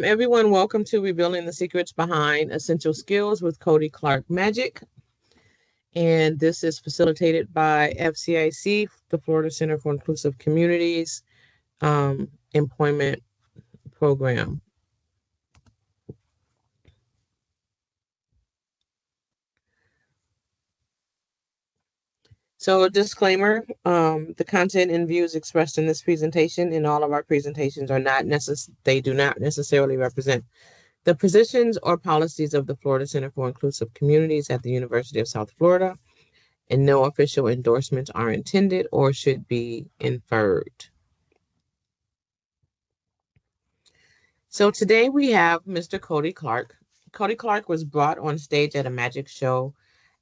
Everyone, welcome to Revealing the Secrets Behind Essential Skills with Cody Clark Magic. And this is facilitated by FCIC, the Florida Center for Inclusive Communities Employment Program. So, a disclaimer, the content and views expressed in this presentation and all of our presentations are not they do not necessarily represent the positions or policies of the Florida Center for Inclusive Communities at the University of South Florida, and no official endorsements are intended or should be inferred. So today we have Mr. Cody Clark. Cody Clark was brought on stage at a magic show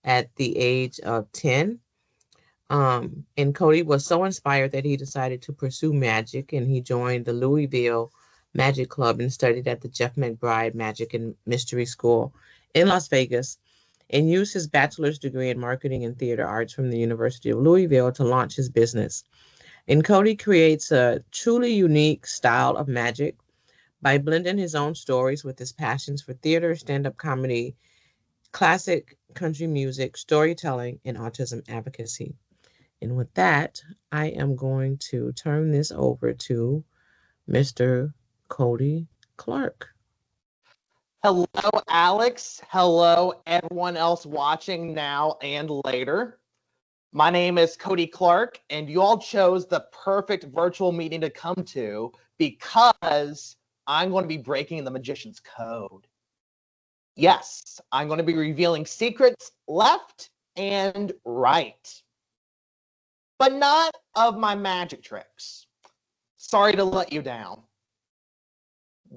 at the age of 10. And Cody was so inspired that he decided to pursue magic, and he joined the Louisville Magic Club and studied at the Jeff McBride Magic and Mystery School in Las Vegas, and used his bachelor's degree in marketing and theater arts from the University of Louisville to launch his business. And Cody creates a truly unique style of magic by blending his own stories with his passions for theater, stand-up comedy, classic country music, storytelling, and autism advocacy. And with that, I am going to turn this over to Mr. Cody Clark. Hello, Alex. Hello, everyone else watching now and later. My name is Cody Clark, and you all chose the perfect virtual meeting to come to because I'm going to be breaking the magician's code. Yes, I'm going to be revealing secrets left and right, but not of my magic tricks. Sorry to let you down.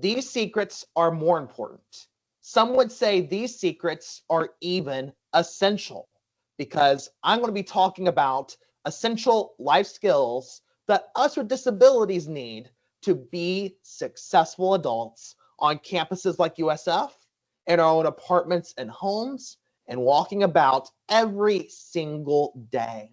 These secrets are more important. Some would say these secrets are even essential because I'm going to be talking about essential life skills that us with disabilities need to be successful adults on campuses like USF, in our own apartments and homes, and walking about every single day.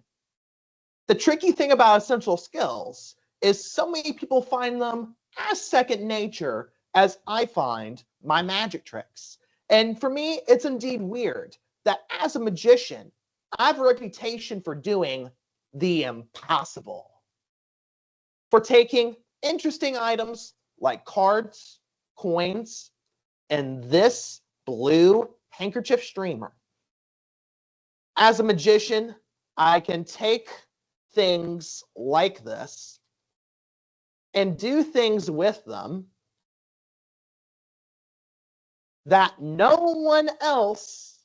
The tricky thing about essential skills is so many people find them as second nature as I find my magic tricks. And for me, it's indeed weird that as a magician, I have a reputation for doing the impossible. For taking interesting items like cards, coins, and this blue handkerchief streamer. As a magician, I can take things like this and do things with them that no one else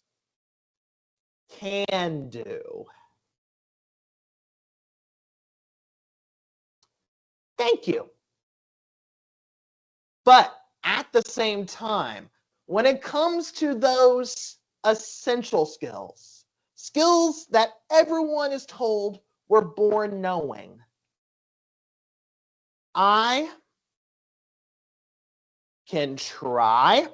can do. Thank you. But at the same time, when it comes to those essential skills, skills that everyone is told we're born knowing, I can try,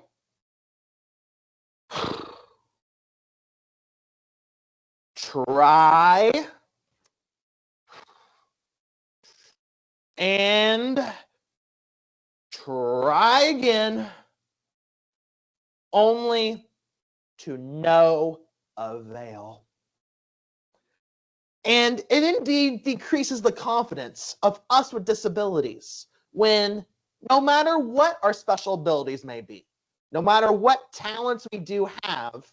and try again, only to no avail. And it indeed decreases the confidence of us with disabilities when no matter what our special abilities may be, no matter what talents we do have,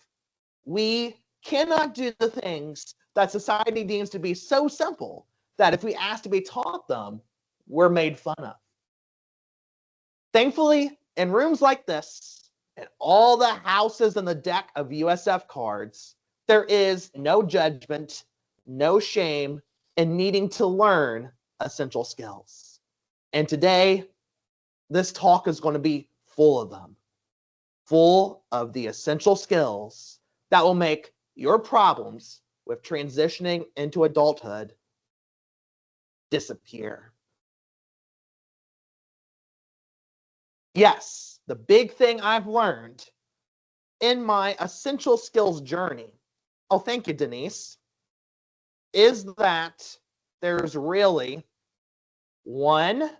we cannot do the things that society deems to be so simple that if we ask to be taught them, we're made fun of. Thankfully, in rooms like this, and all the houses in the deck of USF cards, there is no judgment, no shame in needing to learn essential skills. And today, this talk is going to be full of them, full of the essential skills that will make your problems with transitioning into adulthood disappear. Yes, the big thing I've learned in my essential skills journey, oh, thank you, Denise, is that there's really one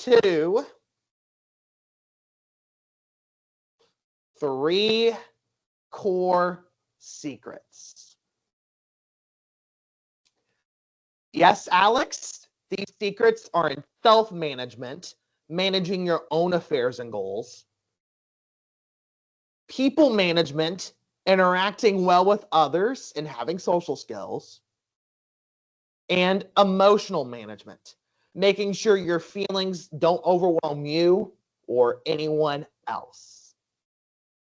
to 3 core secrets. Yes, Alex, these secrets are in self-management, managing your own affairs and goals, people management, interacting well with others and having social skills, and emotional management, making sure your feelings don't overwhelm you or anyone else.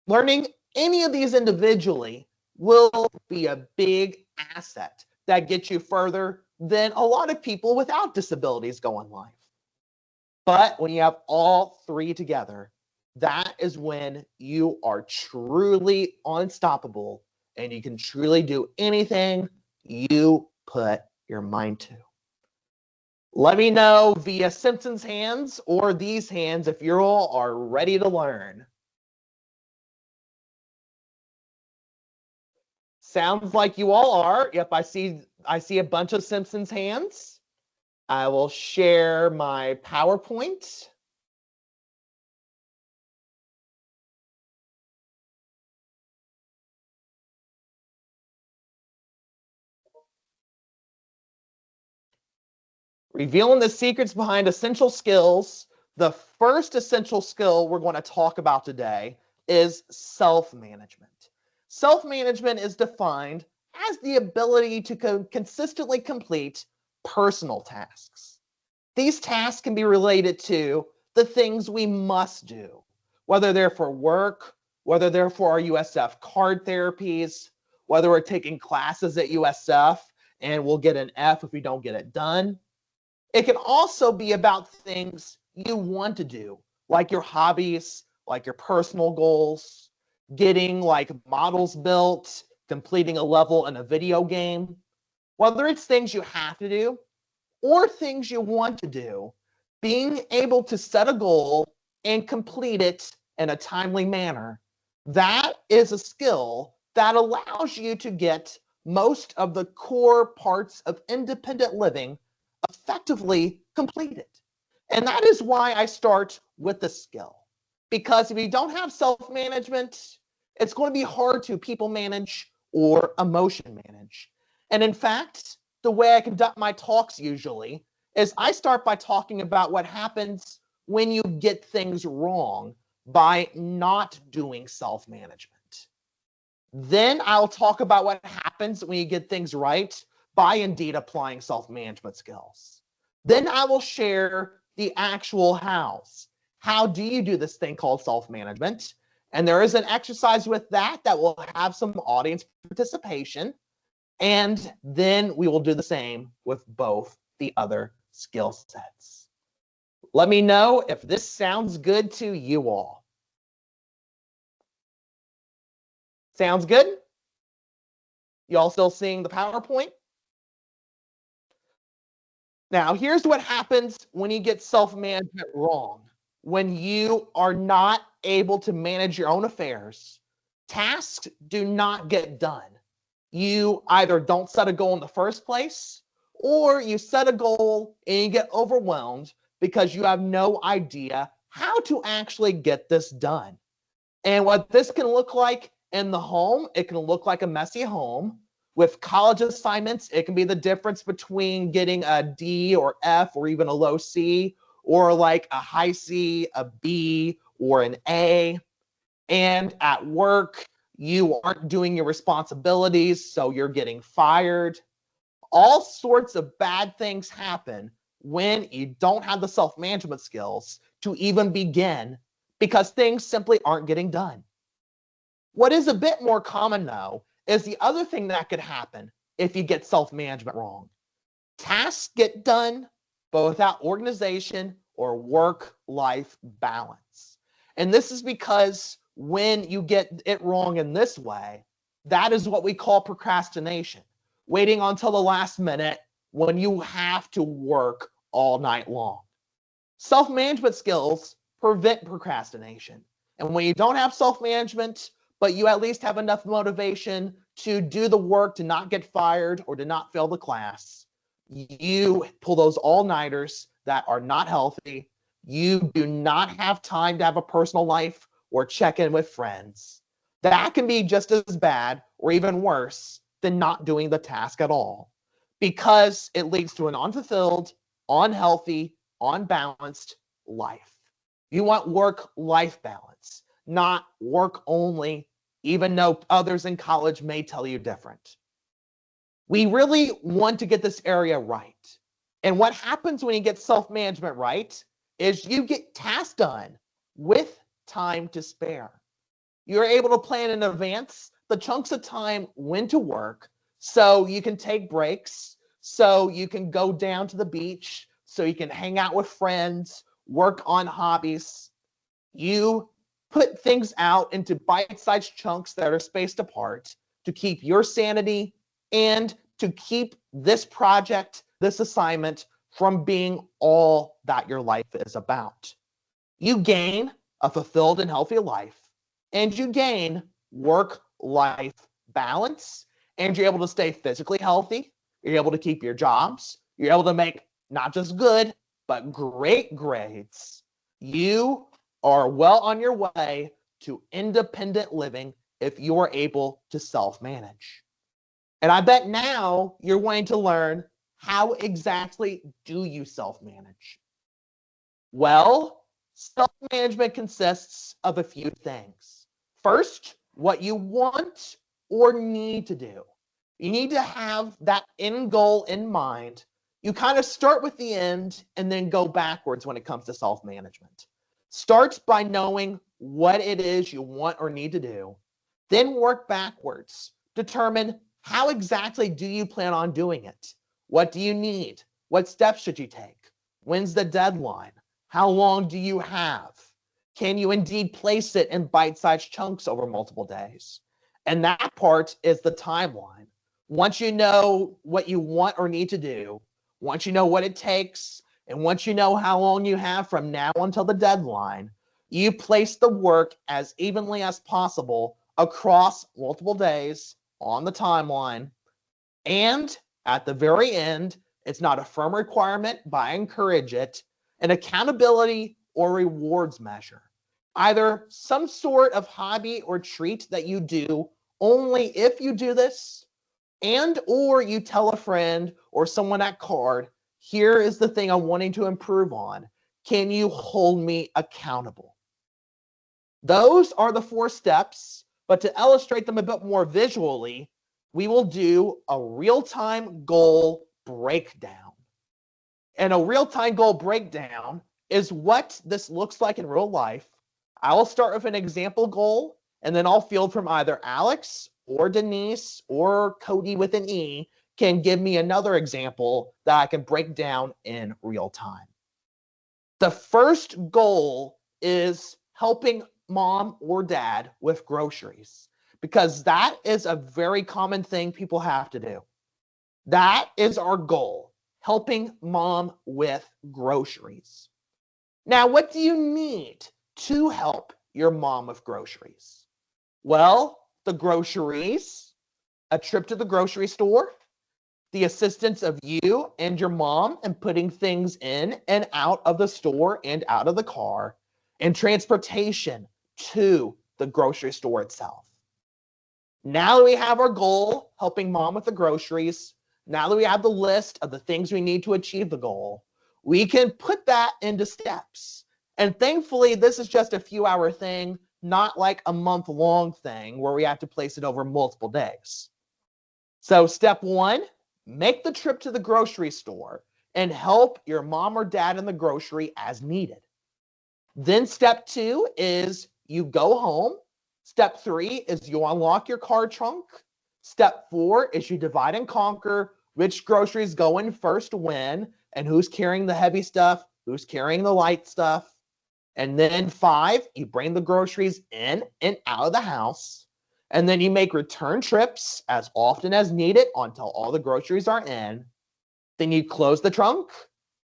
Learning any of these individually will be a big asset that gets you further than a lot of people without disabilities go in life. But when you have all 3 together, that is when you are truly unstoppable and you can truly do anything you put your mind to. Let me know via Simpson's hands or these hands if you all are ready to learn. Sounds like you all are. Yep, I see a bunch of Simpsons hands. I will share my PowerPoint. Revealing the secrets behind essential skills. The first essential skill we're going to talk about today is self-management. Self-management is defined as the ability to consistently complete personal tasks. These tasks can be related to the things we must do, whether they're for work, whether they're for our USF card therapies, whether we're taking classes at USF and we'll get an F if we don't get it done. It can also be about things you want to do, like your hobbies, like your personal goals, getting like models built, completing a level in a video game. Whether it's things you have to do or things you want to do, being able to set a goal and complete it in a timely manner, that is a skill that allows you to get most of the core parts of independent living effectively completed. And that is why I start with the skill. Because if you don't have self-management, it's going to be hard to people manage or emotion manage. And in fact, the way I conduct my talks usually is I start by talking about what happens when you get things wrong by not doing self-management. Then I'll talk about what happens when you get things right by indeed applying self-management skills. Then I will share the actual hows. How do you do this thing called self-management? And there is an exercise with that will have some audience participation. And then we will do the same with both the other skill sets. Let me know if this sounds good to you all. Sounds good? Y'all still seeing the PowerPoint? Now, here's what happens when you get self-management wrong. When you are not able to manage your own affairs, tasks do not get done. You either don't set a goal in the first place, or you set a goal and you get overwhelmed because you have no idea how to actually get this done. And what this can look like in the home, it can look like a messy home. With college assignments, it can be the difference between getting a D or F or even a low C, or like a high C, a B, or an A. And at work, you aren't doing your responsibilities, so you're getting fired. All sorts of bad things happen when you don't have the self-management skills to even begin, because things simply aren't getting done. What is a bit more common, though, is the other thing that could happen if you get self-management wrong. Tasks get done, but without organization or work-life balance. And this is because when you get it wrong in this way, that is what we call procrastination. Waiting until the last minute when you have to work all night long. Self-management skills prevent procrastination. And when you don't have self-management, but you at least have enough motivation to do the work, to not get fired or to not fail the class, you pull those all-nighters that are not healthy, You do not have time to have a personal life or check in with friends. That can be just as bad or even worse than not doing the task at all, because it leads to an unfulfilled, unhealthy, unbalanced life. You want work-life balance, not work only, even though others in college may tell you different. We really want to get this area right. And what happens when you get self-management right is you get tasks done with time to spare. You're able to plan in advance the chunks of time when to work so you can take breaks, so you can go down to the beach, so you can hang out with friends, work on hobbies. You put things out into bite-sized chunks that are spaced apart to keep your sanity and to keep this project, this assignment, from being all that your life is about. You gain a fulfilled and healthy life, and you gain work-life balance, and you're able to stay physically healthy. You're able to keep your jobs. You're able to make not just good, but great grades. You are well on your way to independent living if you're able to self-manage. And I bet now you're wanting to learn, how exactly do you self-manage? Well, self-management consists of a few things. First, what you want or need to do. You need to have that end goal in mind. You kind of start with the end and then go backwards when it comes to self-management. Start by knowing what it is you want or need to do. Then work backwards. Determine, how exactly do you plan on doing it? What do you need? What steps should you take? When's the deadline? How long do you have? Can you indeed place it in bite-sized chunks over multiple days? And that part is the timeline. Once you know what you want or need to do, once you know what it takes, and once you know how long you have from now until the deadline, you place the work as evenly as possible across multiple days on the timeline. And at the very end, it's not a firm requirement, but I encourage it, an accountability or rewards measure. Either some sort of hobby or treat that you do only if you do this, and or you tell a friend or someone at card, here is the thing I'm wanting to improve on. Can you hold me accountable? Those are the 4 steps, but to illustrate them a bit more visually, we will do a real-time goal breakdown. And a real-time goal breakdown is what this looks like in real life. I will start with an example goal, and then I'll field from either Alex or Denise or Cody with an E can give me another example that I can break down in real time. The first goal is helping mom or dad with groceries, because that is a very common thing people have to do. That is our goal, helping mom with groceries. Now, what do you need to help your mom with groceries? Well, the groceries, a trip to the grocery store, the assistance of you and your mom in putting things in and out of the store and out of the car, and transportation to the grocery store itself. Now that we have our goal, helping mom with the groceries, now that we have the list of the things we need to achieve the goal, we can put that into steps. And thankfully, this is just a few-hour thing, not like a month-long thing where we have to place it over multiple days. So step 1, make the trip to the grocery store and help your mom or dad in the grocery as needed. Then step 2 is you go home. Step 3 is you unlock your car trunk. Step 4 is you divide and conquer which groceries go in first when, and who's carrying the heavy stuff, who's carrying the light stuff. And then 5, you bring the groceries in and out of the house. And then you make return trips as often as needed until all the groceries are in. Then you close the trunk.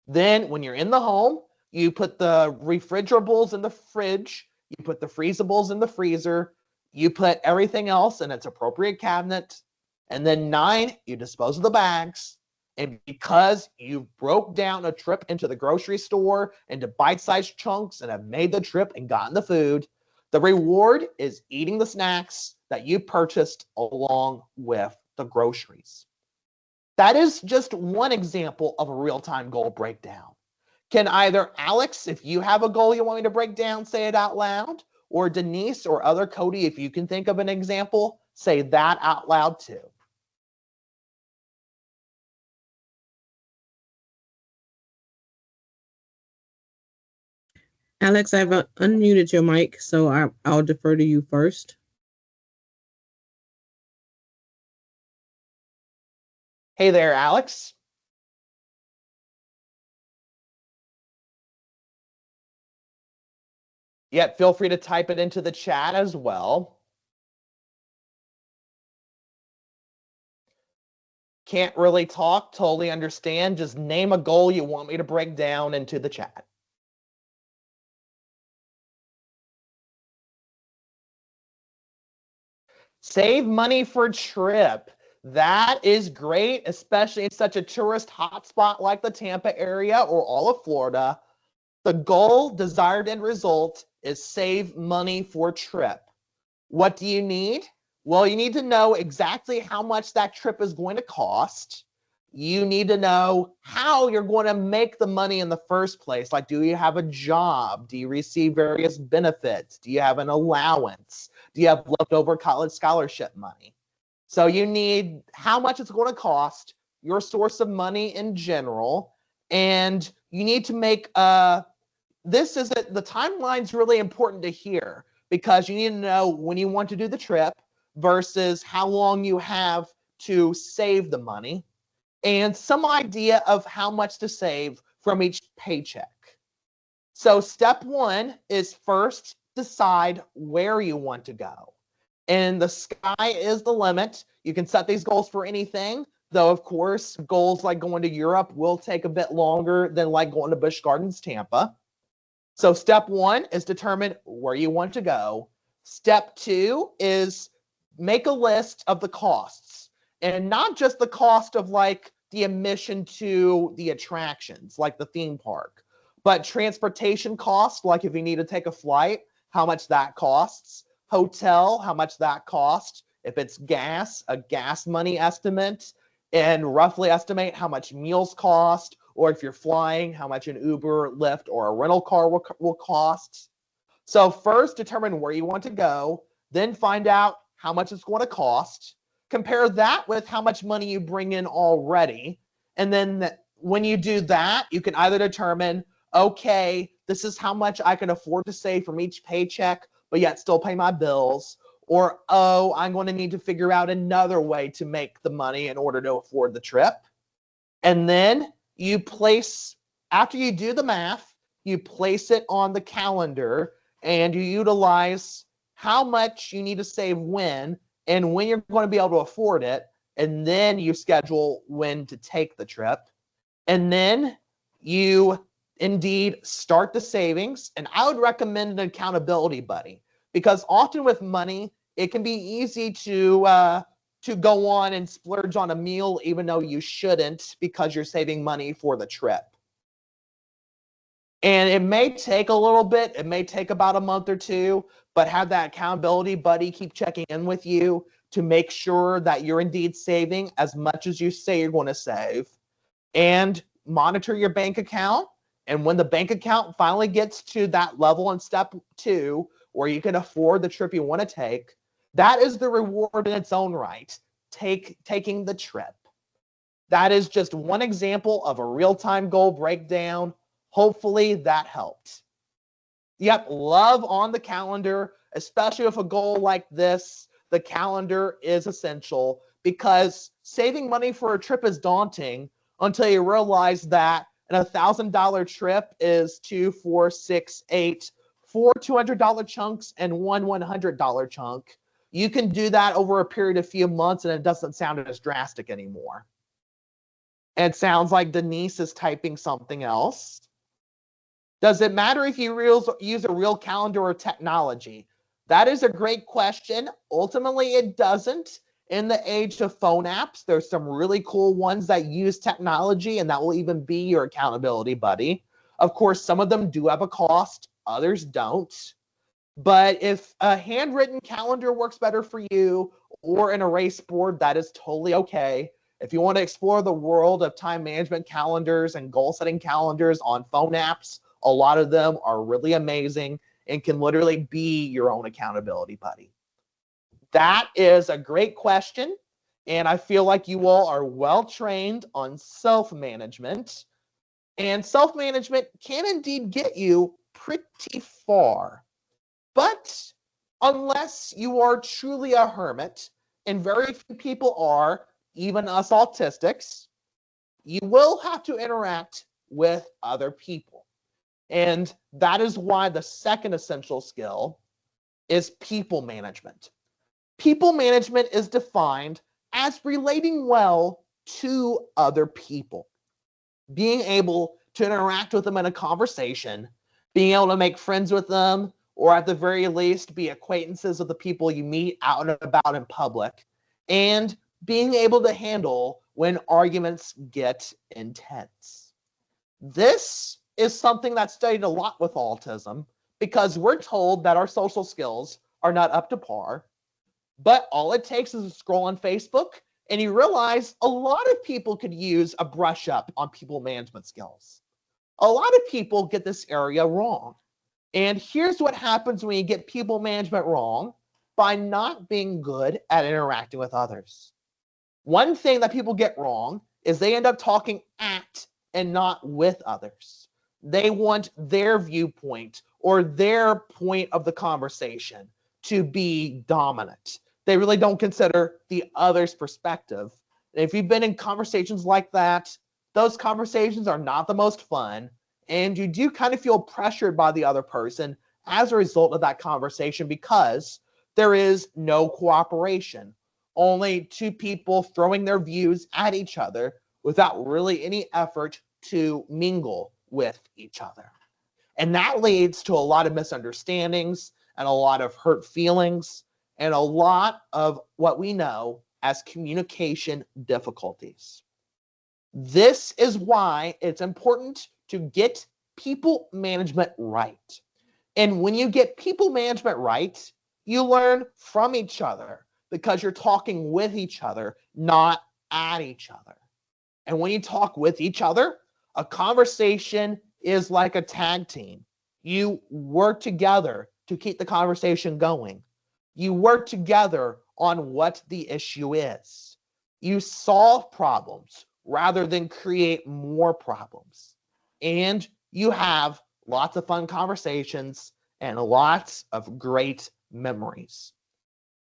Then when you're in the home, you put the refrigerables in the fridge. You put the freezables in the freezer. You put everything else in its appropriate cabinet. And then 9, you dispose of the bags. And because you broke down a trip into the grocery store into bite-sized chunks and have made the trip and gotten the food, the reward is eating the snacks that you purchased along with the groceries. That is just one example of a real-time goal breakdown. Can either Alex, if you have a goal you want me to break down, say it out loud, or Denise or other Cody, if you can think of an example, say that out loud too. Alex, I've unmuted your mic, so I'll defer to you first. Hey there, Alex. Yet feel free to type it into the chat as well. Can't really talk, totally understand. Just name a goal you want me to break down into the chat. Save money for trip. That is great, especially in such a tourist hotspot like the Tampa area or all of Florida. The goal, desired end result is save money for trip. What do you need? Well, you need to know exactly how much that trip is going to cost. You need to know how you're going to make the money in the first place. Like, do you have a job? Do you receive various benefits? Do you have an allowance? Do you have leftover college scholarship money? So you need how much it's going to cost, your source of money in general, and you need to make this is the timeline's really important to hear because you need to know when you want to do the trip versus how long you have to save the money and some idea of how much to save from each paycheck. So step one is first decide where you want to go. And the sky is the limit. You can set these goals for anything, though, of course, goals like going to Europe will take a bit longer than like going to Busch Gardens, Tampa. So step one is determine where you want to go. Step two is make a list of the costs, and not just the cost of like the admission to the attractions, like the theme park, but transportation costs, like if you need to take a flight, how much that costs, hotel, how much that costs, if it's gas, a gas money estimate, and roughly estimate how much meals cost, or if you're flying, how much an Uber, Lyft, or a rental car will cost. So first, determine where you want to go, then find out how much it's going to cost. Compare that with how much money you bring in already. And then when you do that, you can either determine, okay, this is how much I can afford to save from each paycheck, but yet still pay my bills. Or, oh, I'm going to need to figure out another way to make the money in order to afford the trip. And then you place, after you do the math, you place it on the calendar and you utilize how much you need to save when and when you're going to be able to afford it. And then you schedule when to take the trip. And then you indeed start the savings. And I would recommend an accountability buddy because often with money, it can be easy to go on and splurge on a meal even though you shouldn't because you're saving money for the trip. And it may take a little bit, it may take about a month or two, but have that accountability buddy keep checking in with you to make sure that you're indeed saving as much as you say you're going to save. And monitor your bank account. And when the bank account finally gets to that level in step two, where you can afford the trip you want to take, that is the reward in its own right, taking the trip. That is just one example of a real-time goal breakdown. Hopefully that helped. Yep, love on the calendar, especially with a goal like this. The calendar is essential because saving money for a trip is daunting until you realize that an $1,000 trip is 2, 4, 6, 8, 4 $200 chunks and one $100 chunk. You can do that over a period of few months and it doesn't sound as drastic anymore. And it sounds like Denise is typing something else. Does it matter if you use a real calendar or technology? That is a great question. Ultimately, it doesn't. In the age of phone apps, there's some really cool ones that use technology, and that will even be your accountability buddy. Of course, some of them do have a cost, others don't. But if a handwritten calendar works better for you or an erase board, that is totally okay. If you want to explore the world of time management calendars and goal setting calendars on phone apps, a lot of them are really amazing and can literally be your own accountability buddy. That is a great question. And I feel like you all are well trained on self-management. And self-management can indeed get you pretty far. But unless you are truly a hermit, and very few people are, even us autistics, you will have to interact with other people. And that is why the second essential skill is people management. People management is defined as relating well to other people, being able to interact with them in a conversation, being able to make friends with them, or at the very least be acquaintances with the people you meet out and about in public, and being able to handle when arguments get intense. This is something that's studied a lot with autism because we're told that our social skills are not up to par, but all it takes is a scroll on Facebook and you realize a lot of people could use a brush up on people management skills. A lot of people get this area wrong. And here's what happens when you get people management wrong by not being good at interacting with others. One thing that people get wrong is they end up talking at and not with others. They want their viewpoint or their point of the conversation to be dominant. They really don't consider the other's perspective. And if you've been in conversations like that, those conversations are not the most fun. And you do kind of feel pressured by the other person as a result of that conversation because there is no cooperation. Only two people throwing their views at each other without really any effort to mingle with each other. And that leads to a lot of misunderstandings and a lot of hurt feelings and a lot of what we know as communication difficulties. This is why it's important to get people management right. And when you get people management right, you learn from each other because you're talking with each other, not at each other. And when you talk with each other, a conversation is like a tag team. You work together to keep the conversation going. You work together on what the issue is. You solve problems rather than create more problems. And you have lots of fun conversations and lots of great memories.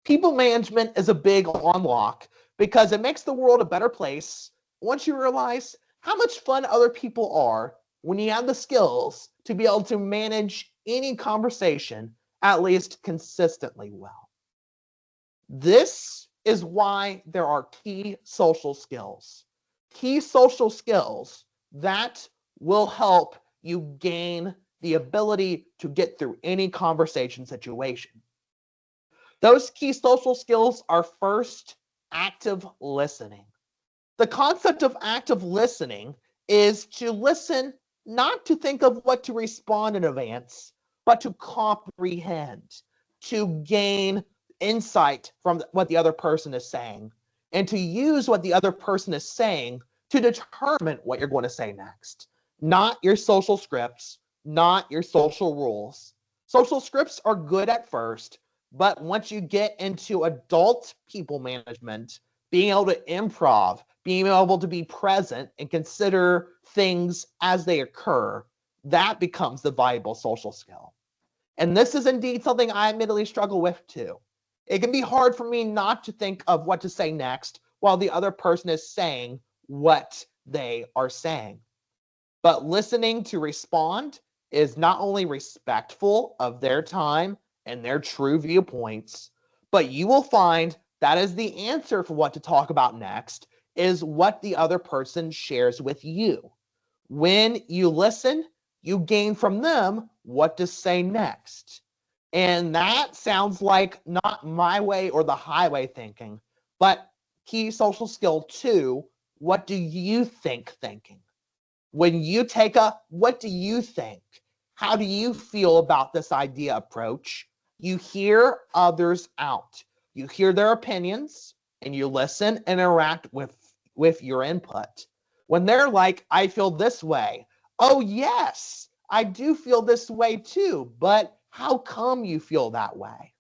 People management is a big unlock because it makes the world a better place once you realize how much fun other people are when you have the skills to be able to manage any conversation at least consistently well. This is why there are key social skills. Key social skills that will help you gain the ability to get through any conversation situation. Those key social skills are first, active listening. The concept of active listening is to listen not to think of what to respond in advance, but to comprehend, to gain insight from what the other person is saying, and to use what the other person is saying to determine what you're going to say next. Not your social scripts, not your social rules. Social scripts are good at first, but once you get into adult people management, being able to improv, being able to be present and consider things as they occur, that becomes the valuable social skill. And this is indeed something I admittedly struggle with too. It can be hard for me not to think of what to say next while the other person is saying what they are saying. But listening to respond is not only respectful of their time and their true viewpoints, but you will find that is the answer for what to talk about next is what the other person shares with you. When you listen, you gain from them what to say next. And that sounds like not my way or the highway thinking, But key social skill 2, what do you think thinking? When you take a what do you think? How do you feel about this idea approach? You hear others out. You hear their opinions and you listen and interact with your input. When they're like, I feel this way. Oh, yes, I do feel this way too. But how come you feel that way?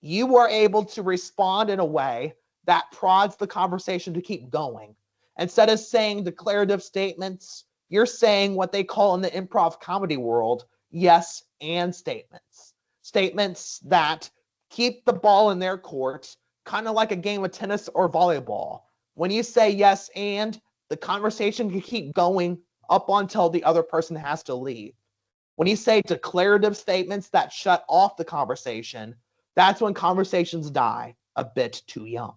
You are able to respond in a way that prods the conversation to keep going. Instead of saying declarative statements, you're saying what they call in the improv comedy world, yes and statements. Statements that keep the ball in their court, kind of like a game of tennis or volleyball. When you say yes and, the conversation can keep going up until the other person has to leave. When you say declarative statements that shut off the conversation, that's when conversations die a bit too young.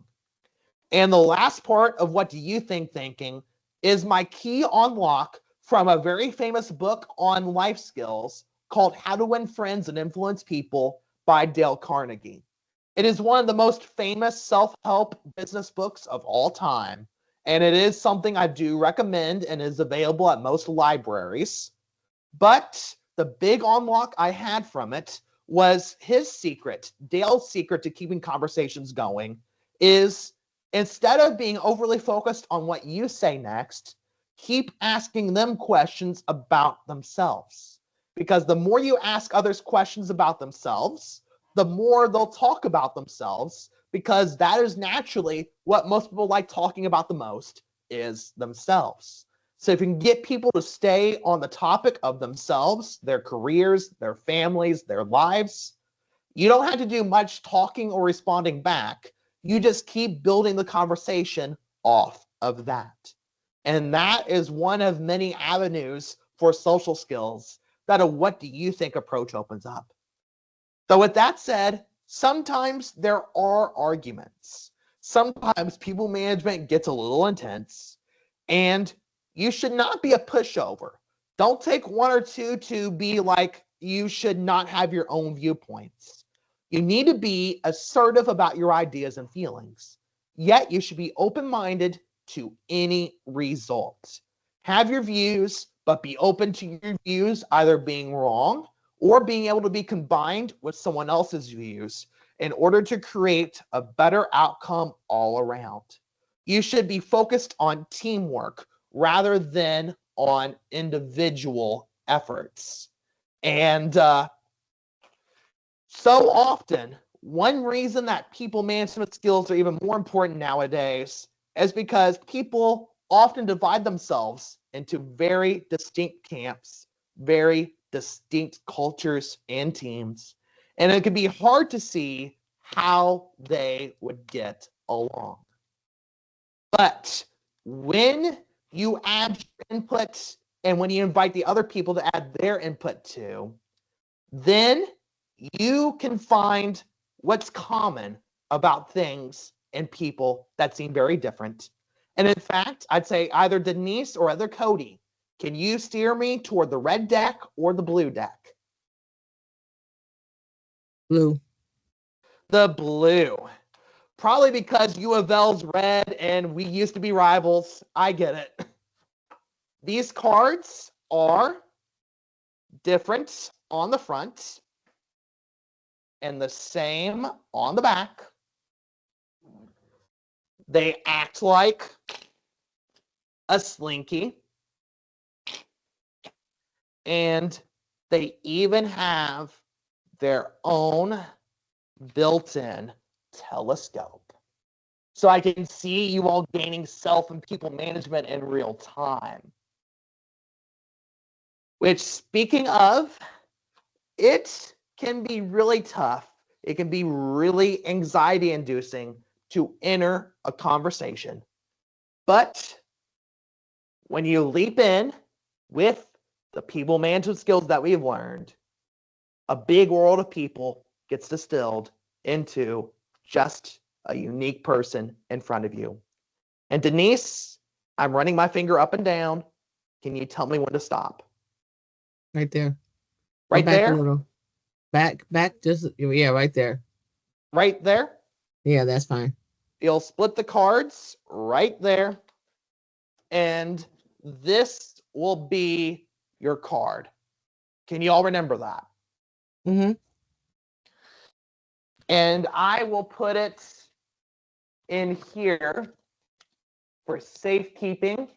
And the last part of what do you think thinking is my key unlock from a very famous book on life skills called How to Win Friends and Influence People by Dale Carnegie. It is one of the most famous self-help business books of all time, and it is something I do recommend and is available at most libraries. But the big unlock I had from it was his secret, Dale's secret to keeping conversations going is instead of being overly focused on what you say next, keep asking them questions about themselves. Because the more you ask others questions about themselves, the more they'll talk about themselves, because that is naturally what most people like talking about the most is themselves. So if you can get people to stay on the topic of themselves, their careers, their families, their lives, you don't have to do much talking or responding back. You just keep building the conversation off of that. And that is one of many avenues for social skills that a what do you think approach opens up. So with that said, sometimes there are arguments. Sometimes people management gets a little intense, and you should not be a pushover. Don't take one or two to be like you should not have your own viewpoints. You need to be assertive about your ideas and feelings. Yet you should be open-minded to any result. Have your views, but be open to your views either being wrong or being able to be combined with someone else's views in order to create a better outcome all around. You should be focused on teamwork rather than on individual efforts. And so often, one reason that people management skills are even more important nowadays is because people often divide themselves into very distinct camps, very distinct cultures and teams. And it can be hard to see how they would get along. But when you add your input and when you invite the other people to add their input too, then you can find what's common about things and people that seem very different. And in fact, I'd say either Denise or either Cody, can you steer me toward the red deck or the blue deck? Blue. The blue. Probably because U of L's red and we used to be rivals. I get it. These cards are different on the front and the same on the back. They act like a slinky. And they even have their own built-in telescope. So I can see you all gaining self and people management in real time. Which, speaking of, it can be really tough. It can be really anxiety-inducing to enter a conversation. But when you leap in with the people management skills that we've learned, a big world of people gets distilled into just a unique person in front of you. And Denise, I'm running my finger up and down. Can you tell me when to stop? Right there. Go Right back a there? little. Back, just, yeah, right there. Right there? Yeah, that's fine. You'll split the cards right there, and this will be your card. Can you all remember that? Mm-hmm. And I will put it in here for safekeeping.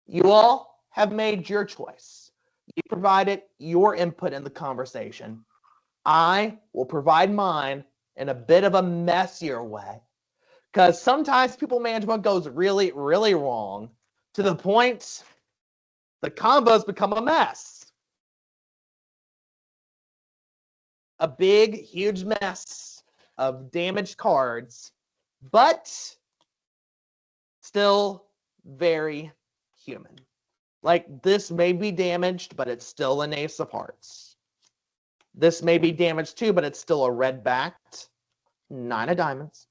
You all have made your choice. You provided your input in the conversation. I will provide mine in a bit of a messier way, because sometimes people management goes really, really wrong to the point the combos become a mess. A big, huge mess of damaged cards, but still very human. Like, this may be damaged, but it's still an ace of hearts. This may be damaged too, but it's still a red-backed 9 of diamonds.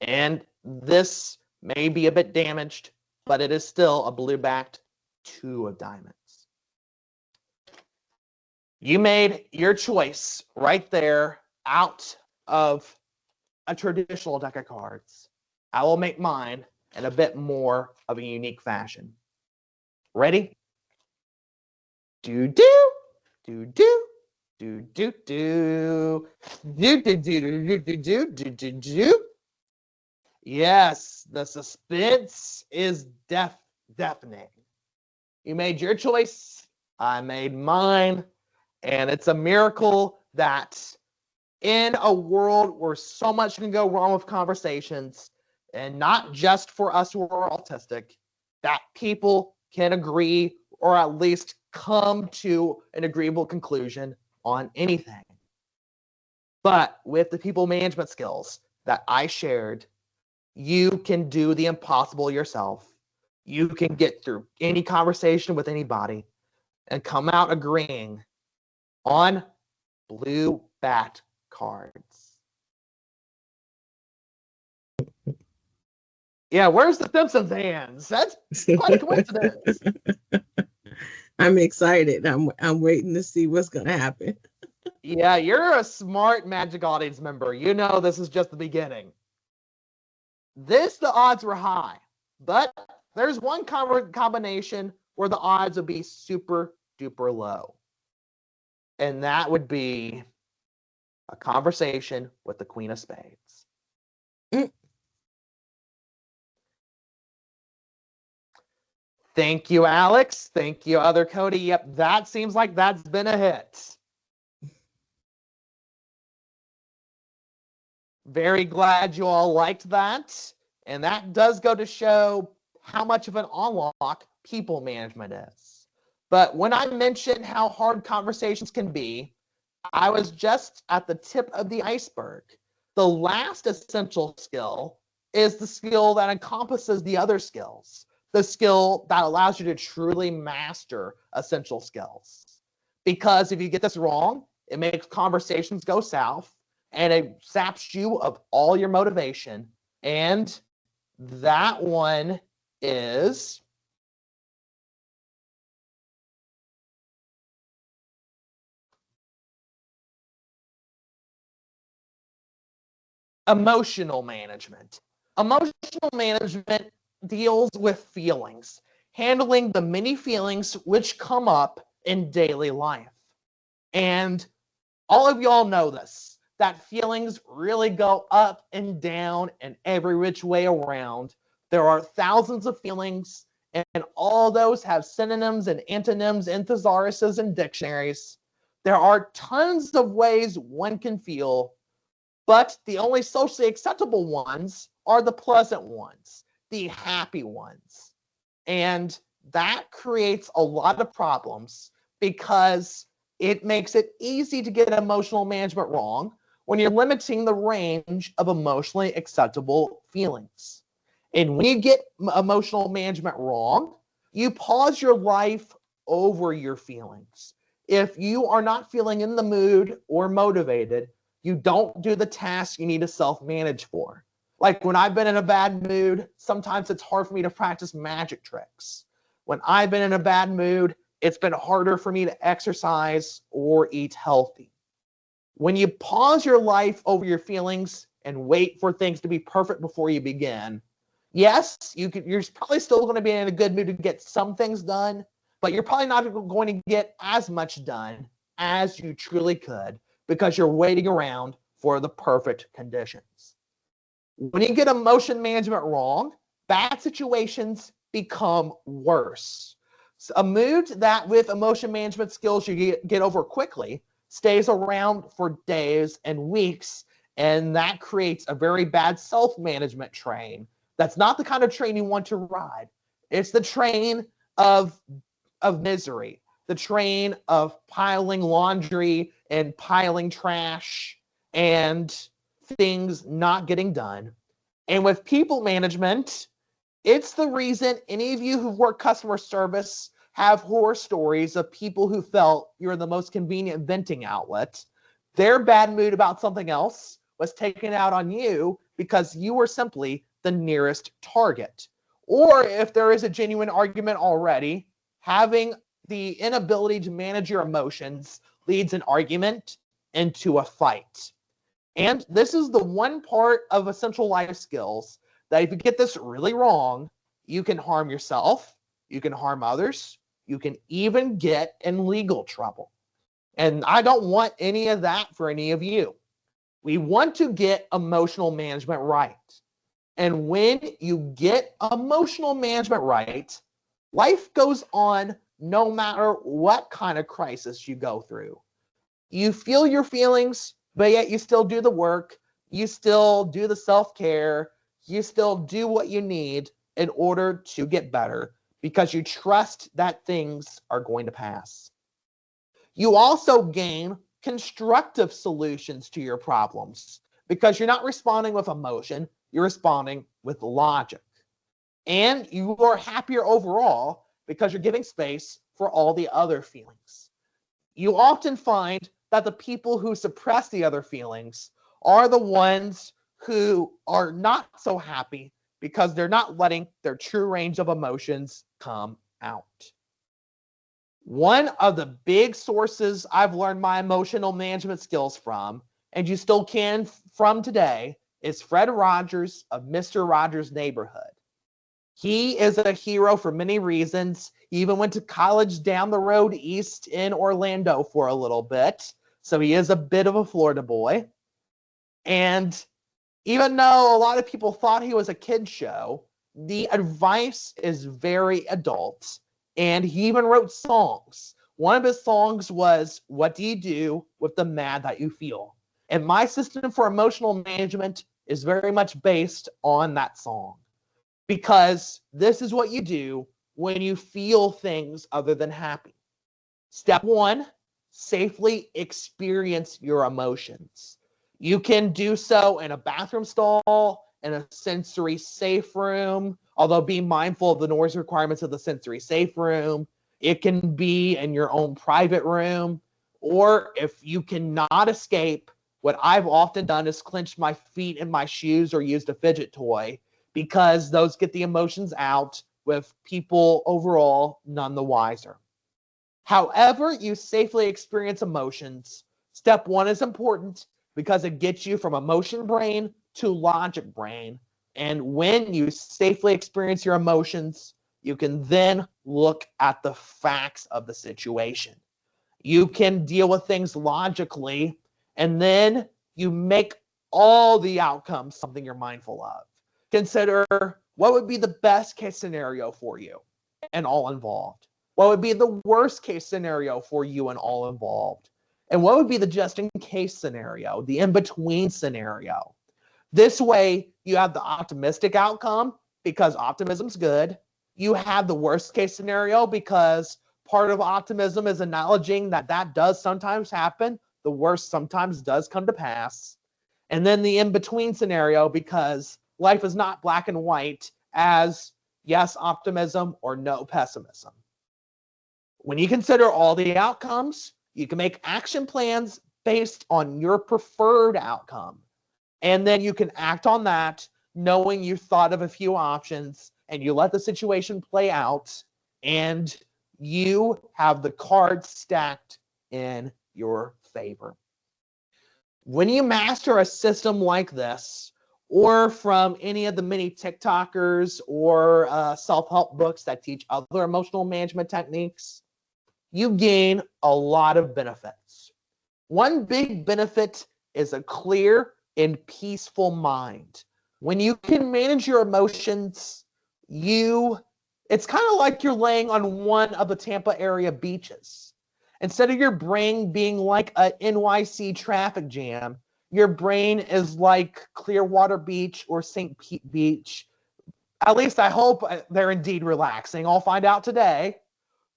And this may be a bit damaged, but it is still a blue-backed 2 of diamonds. You made your choice right there out of a traditional deck of cards. I will make mine in a bit more of a unique fashion. Ready? Do-do, do-do, do-do-do, do-do-do-do-do-do-do-do. Yes, the suspense is deafening. You made your choice. I made mine. And it's a miracle that in a world where so much can go wrong with conversations, and not just for us who are autistic, that people can agree or at least come to an agreeable conclusion on anything. But with the people management skills that I shared, you can do the impossible yourself. You can get through any conversation with anybody and come out agreeing on blue bat cards. Yeah, where's the Simpsons hands? That's quite a coincidence. I'm excited. I'm waiting to see what's gonna happen. Yeah, you're a smart Magic Audience member. You know this is just the beginning. The odds were high, but there's one combination where the odds would be super duper low. And that would be a conversation with the Queen of Spades. Mm. Thank you, Alex. Thank you, other Cody. Yep, that seems like that's been a hit. Very glad you all liked that. And that does go to show how much of an unlock people management is. But when I mentioned how hard conversations can be, I was just at the tip of the iceberg. The last essential skill is the skill that encompasses the other skills, the skill that allows you to truly master essential skills. Because if you get this wrong, it makes conversations go south and it saps you of all your motivation. And that one is emotional management. Emotional management deals with feelings, handling the many feelings which come up in daily life. And all of y'all know this, that feelings really go up and down and every which way around. There are thousands of feelings, and all those have synonyms and antonyms and thesauruses and dictionaries. There are tons of ways one can feel, but the only socially acceptable ones are the pleasant ones, the happy ones. And that creates a lot of problems because it makes it easy to get emotional management wrong when you're limiting the range of emotionally acceptable feelings. And when you get emotional management wrong, you pause your life over your feelings. If you are not feeling in the mood or motivated, you don't do the task you need to self-manage for. Like when I've been in a bad mood, sometimes it's hard for me to practice magic tricks. When I've been in a bad mood, it's been harder for me to exercise or eat healthy. When you pause your life over your feelings, and wait for things to be perfect before you begin. Yes, you're probably still going to be in a good mood to get some things done, but you're probably not going to get as much done as you truly could because you're waiting around for the perfect conditions. When you get emotion management wrong, bad situations become worse. So a mood that with emotion management skills you get over quickly stays around for days and weeks, and that creates a very bad self-management train. That's not the kind of train you want to ride. It's the train of misery, the train of piling laundry and piling trash and things not getting done. And with people management, it's the reason any of you who've worked customer service have horror stories of people who felt you're the most convenient venting outlet. Their bad mood about something else was taken out on you because you were simply the nearest target. Or if there is a genuine argument already, having the inability to manage your emotions leads an argument into a fight. And this is the one part of essential life skills that if you get this really wrong, you can harm yourself, you can harm others, you can even get in legal trouble. And I don't want any of that for any of you. We want to get emotional management right. And when you get emotional management right, life goes on no matter what kind of crisis you go through. You feel your feelings, but yet you still do the work. You still do the self-care. You still do what you need in order to get better because you trust that things are going to pass. You also gain constructive solutions to your problems because you're not responding with emotion, you're responding with logic. And you are happier overall because you're giving space for all the other feelings. You often find that the people who suppress the other feelings are the ones who are not so happy because they're not letting their true range of emotions come out. One of the big sources I've learned my emotional management skills from, and you still can from today, is Fred Rogers of Mr. Rogers' Neighborhood. He is a hero for many reasons. He even went to college down the road east in Orlando for a little bit. So he is a bit of a Florida boy. And even though a lot of people thought he was a kid show, the advice is very adult. And he even wrote songs. One of his songs was, "What do you do with the mad that you feel?" And my system for emotional management is very much based on that song. Because this is what you do when you feel things other than happy. Step one, safely experience your emotions. You can do so in a bathroom stall, in a sensory safe room, although be mindful of the noise requirements of the sensory safe room. It can be in your own private room, or if you cannot escape, what I've often done is clenched my feet in my shoes or used a fidget toy because those get the emotions out with people overall none the wiser. However you safely experience emotions, step one is important because it gets you from emotion brain to logic brain. And when you safely experience your emotions, you can then look at the facts of the situation. You can deal with things logically, and then you make all the outcomes something you're mindful of. Consider what would be the best case scenario for you and all involved. What would be the worst case scenario for you and all involved? And what would be the just in case scenario, the in between scenario? This way, you have the optimistic outcome because optimism's good. You have the worst case scenario because part of optimism is acknowledging that that does sometimes happen. The worst sometimes does come to pass. And then the in between scenario because life is not black and white as yes, optimism or no pessimism. When you consider all the outcomes, you can make action plans based on your preferred outcome. And then you can act on that knowing you thought of a few options and you let the situation play out and you have the cards stacked in your favor. When you master a system like this, or from any of the many TikTokers or self-help books that teach other emotional management techniques, you gain a lot of benefits. One big benefit is a clear and peaceful mind. When you can manage your emotions, it's kind of like you're laying on one of the Tampa area beaches. Instead of your brain being like a NYC traffic jam, your brain is like Clearwater Beach or St. Pete Beach. At least I hope they're indeed relaxing. I'll find out today.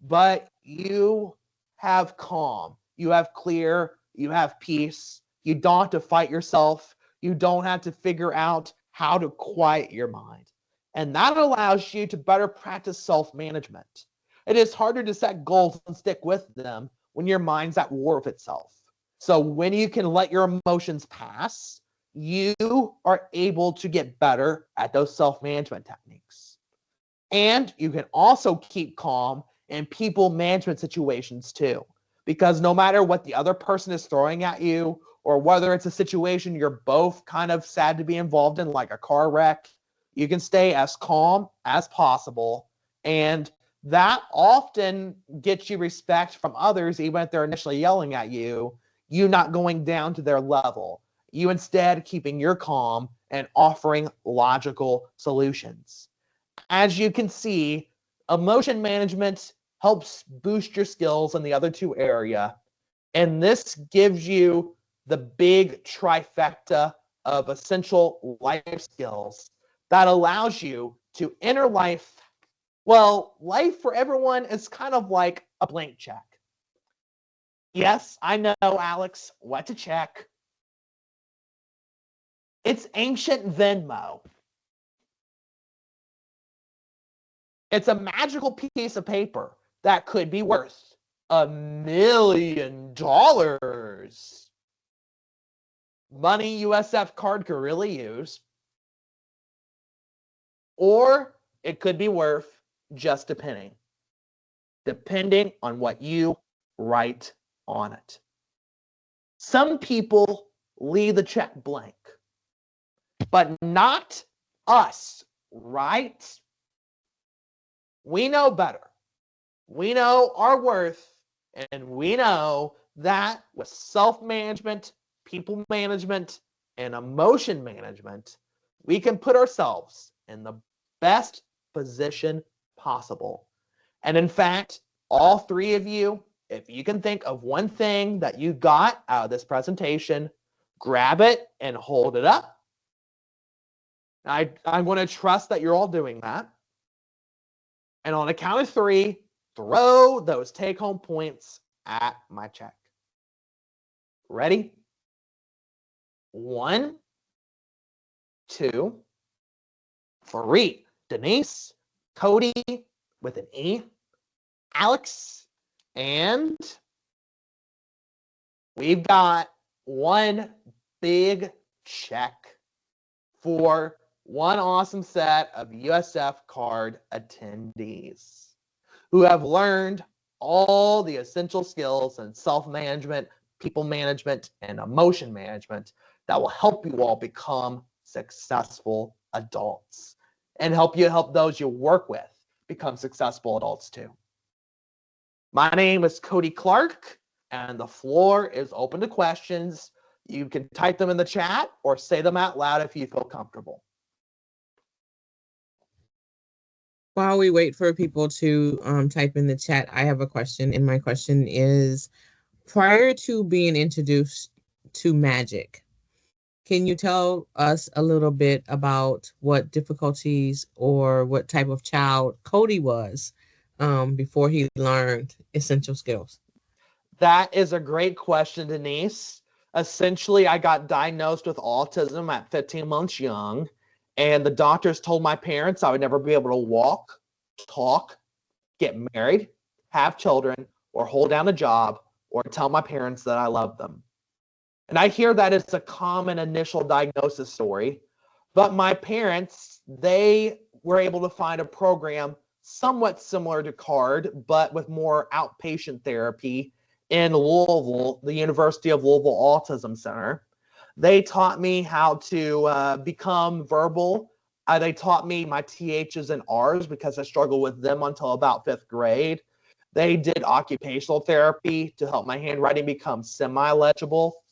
But you have calm, you have clear, you have peace. You don't have to fight yourself. You don't have to figure out how to quiet your mind. And that allows you to better practice self-management. It is harder to set goals and stick with them when your mind's at war with itself. So when you can let your emotions pass, you are able to get better at those self-management techniques. And you can also keep calm in people management situations too. Because no matter what the other person is throwing at you, or whether it's a situation you're both kind of sad to be involved in, like a car wreck, you can stay as calm as possible. And that often gets you respect from others, even if they're initially yelling at you, you not going down to their level. You instead keeping your calm and offering logical solutions. As you can see, emotion management helps boost your skills in the other two areas. And this gives you the big trifecta of essential life skills that allows you to enter life. Well, life for everyone is kind of like a blank check. Yes, I know, Alex, what to check. It's ancient Venmo. It's a magical piece of paper that could be worth $1,000,000. Money USF card could really use. Or it could be worth just a penny, depending on what you write on it. Some people leave the check blank, but not us, right? We know better. We know our worth, and we know that with self-management, people management, and emotion management, we can put ourselves in the best position possible. And in fact, all three of you, if you can think of one thing that you got out of this presentation, grab it and hold it up. I'm going to trust that you're all doing that. And on a count of three, throw those take-home points at my check. Ready? 1, 2, 3. Denise, Cody with an E, Alex, and we've got one big check for one awesome set of USF card attendees who have learned all the essential skills in self-management, people management, and emotion management that will help you all become successful adults and help those you work with become successful adults too. My name is Cody Clark, and the floor is open to questions. You can type them in the chat or say them out loud if you feel comfortable. While we wait for people to type in the chat, I have a question, and my question is, prior to being introduced to magic, can you tell us a little bit about what difficulties or what type of child Cody was before he learned essential skills? That is a great question, Denise. Essentially, I got diagnosed with autism at 15 months young, and the doctors told my parents I would never be able to walk, talk, get married, have children, or hold down a job, or tell my parents that I love them. And I hear that it's a common initial diagnosis story, but my parents, they were able to find a program somewhat similar to CARD, but with more outpatient therapy in Louisville, the University of Louisville Autism Center. They taught me how to become verbal. They taught me my THs and Rs because I struggled with them until about fifth grade. They did occupational therapy to help my handwriting become semi legible,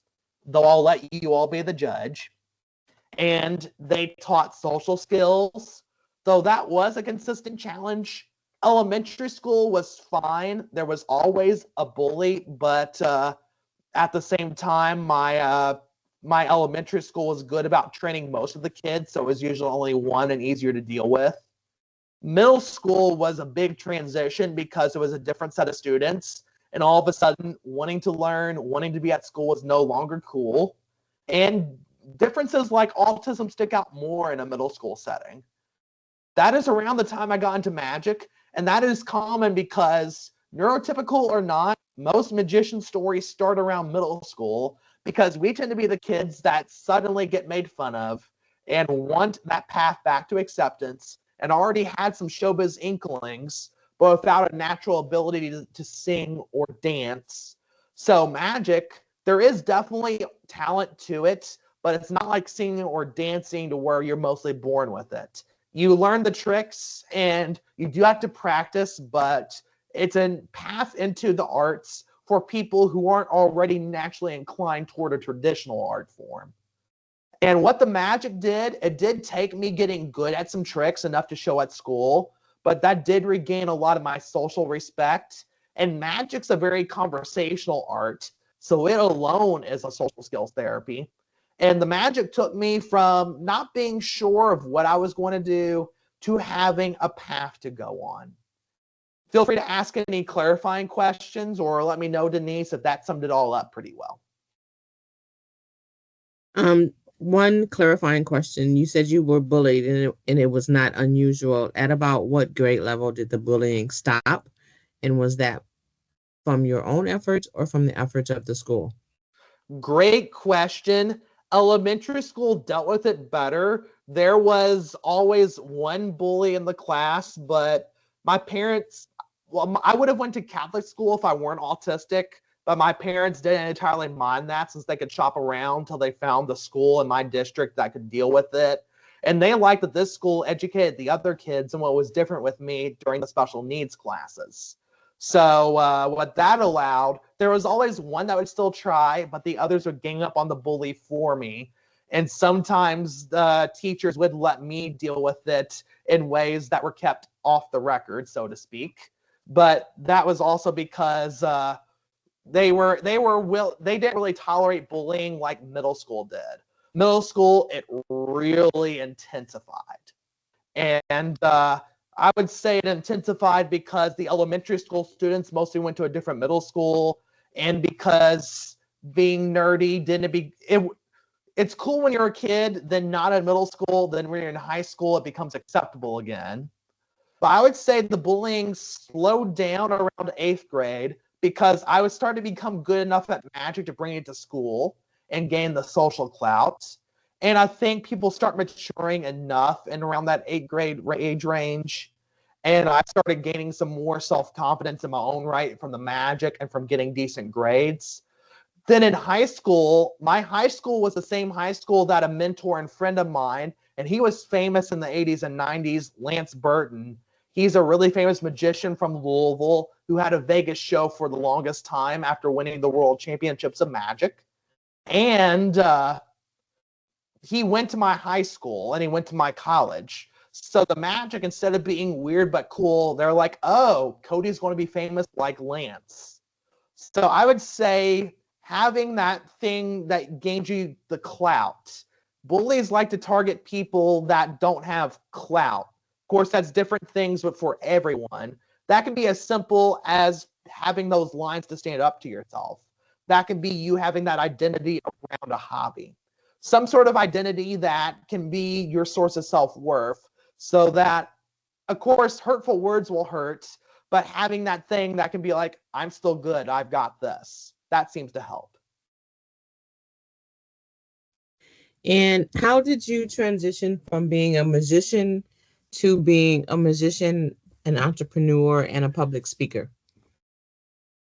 though I'll let you all be the judge. And they taught social skills, though that was a consistent challenge. Elementary school was fine. There was always a bully, but at the same time, my elementary school was good about training most of the kids, so it was usually only one and easier to deal with. Middle school was a big transition because it was a different set of students, and all of a sudden, wanting to learn, wanting to be at school was no longer cool. And differences like autism stick out more in a middle school setting. That is around the time I got into magic, and that is common because, neurotypical or not, most magician stories start around middle school because we tend to be the kids that suddenly get made fun of and want that path back to acceptance and already had some showbiz inklings, but without a natural ability to sing or dance. So magic, there is definitely talent to it, but it's not like singing or dancing to where you're mostly born with it. You learn the tricks and you do have to practice, but it's a path into the arts for people who aren't already naturally inclined toward a traditional art form. And what the magic did, it did take me getting good at some tricks enough to show at school, but that did regain a lot of my social respect. And magic's a very conversational art, so it alone is a social skills therapy. And the magic took me from not being sure of what I was going to do to having a path to go on. Feel free to ask any clarifying questions or let me know, Denise, if that summed it all up pretty well. One clarifying question. You said you were bullied and it was not unusual. At about what grade level did the bullying stop? And was that from your own efforts or from the efforts of the school? Great question. Elementary school dealt with it better. There was always one bully in the class, but my parents, well, I would have went to Catholic school if I weren't autistic, but my parents didn't entirely mind that since they could shop around till they found the school in my district that could deal with it. And they liked that this school educated the other kids and what was different with me during the special needs classes. So what that allowed, there was always one that would still try, but the others would gang up on the bully for me. And sometimes the teachers would let me deal with it in ways that were kept off the record, so to speak. But that was also because they didn't really tolerate bullying like middle school did. Middle school, it really intensified. And I would say it intensified because the elementary school students mostly went to a different middle school, and because being nerdy didn't be it. It's cool when you're a kid, then not in middle school. Then when you're in high school, it becomes acceptable again. But I would say the bullying slowed down around eighth grade because I was starting to become good enough at magic to bring it to school and gain the social clout. And I think people start maturing enough in around that eighth grade age range. And I started gaining some more self confidence in my own right from the magic and from getting decent grades. Then in high school, my high school was the same high school that a mentor and friend of mine, and he was famous in the 80s and 90s, Lance Burton. He's a really famous magician from Louisville who had a Vegas show for the longest time after winning the World Championships of Magic. And he went to my high school and he went to my college. So the magic, instead of being weird but cool, they're like, oh, Cody's going to be famous like Lance. So I would say having that thing that gains you the clout. Bullies like to target people that don't have clout. Of course, that's different things, but for everyone. That can be as simple as having those lines to stand up to yourself. That can be you having that identity around a hobby. Some sort of identity that can be your source of self-worth, so that, of course, hurtful words will hurt, but having that thing that can be like, I'm still good, I've got this, that seems to help. And how did you transition from being a musician to being a musician, an entrepreneur, and a public speaker?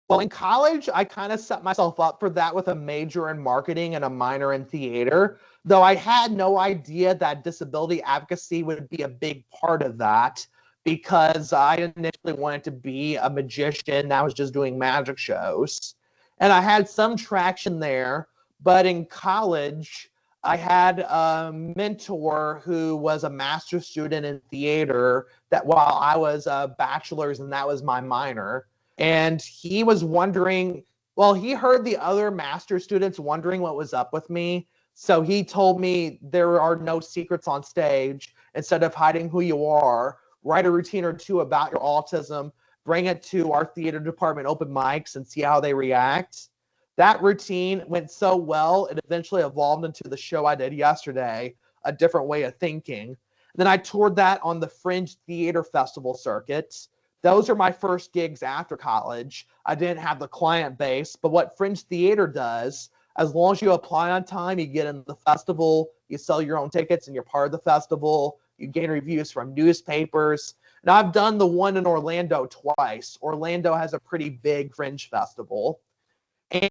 Well, in college, I kind of set myself up for that with a major in marketing and a minor in theater, though I had no idea that disability advocacy would be a big part of that because I initially wanted to be a magician that was just doing magic shows. And I had some traction there, but in college, I had a mentor who was a master's student in theater that while I was a bachelor's and that was my minor. And he was wondering, well, he heard the other master students wondering what was up with me. So he told me there are no secrets on stage. Instead of hiding who you are, write a routine or two about your autism, bring it to our theater department open mics and see how they react. That routine went so well, it eventually evolved into the show I did yesterday, A Different Way of Thinking. Then I toured that on the Fringe Theater Festival circuit. Those are my first gigs after college. I didn't have the client base, but what Fringe Theater does, as long as you apply on time, you get in the festival, you sell your own tickets, and you're part of the festival. You gain reviews from newspapers. And I've done the one in Orlando twice. Orlando has a pretty big Fringe festival.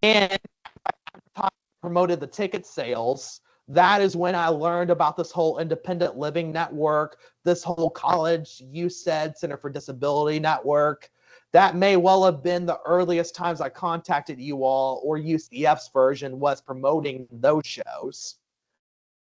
And promoted the ticket sales. That is when I learned about this whole independent living network, this whole college USAID Center for Disability network. That may well have been the earliest times I contacted you all, or UCF's version was promoting those shows.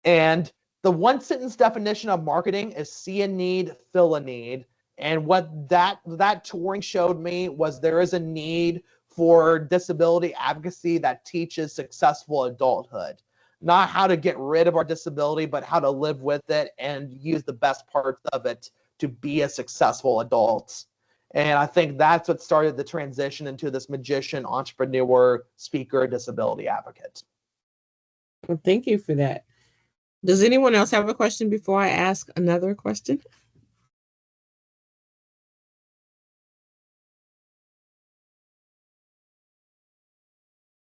And the one sentence definition of marketing is see a need, fill a need. And what that touring showed me was there is a need for disability advocacy that teaches successful adulthood. Not how to get rid of our disability, but how to live with it and use the best parts of it to be a successful adult. And I think that's what started the transition into this magician, entrepreneur, speaker, disability advocate. Well, thank you for that. Does anyone else have a question before I ask another question?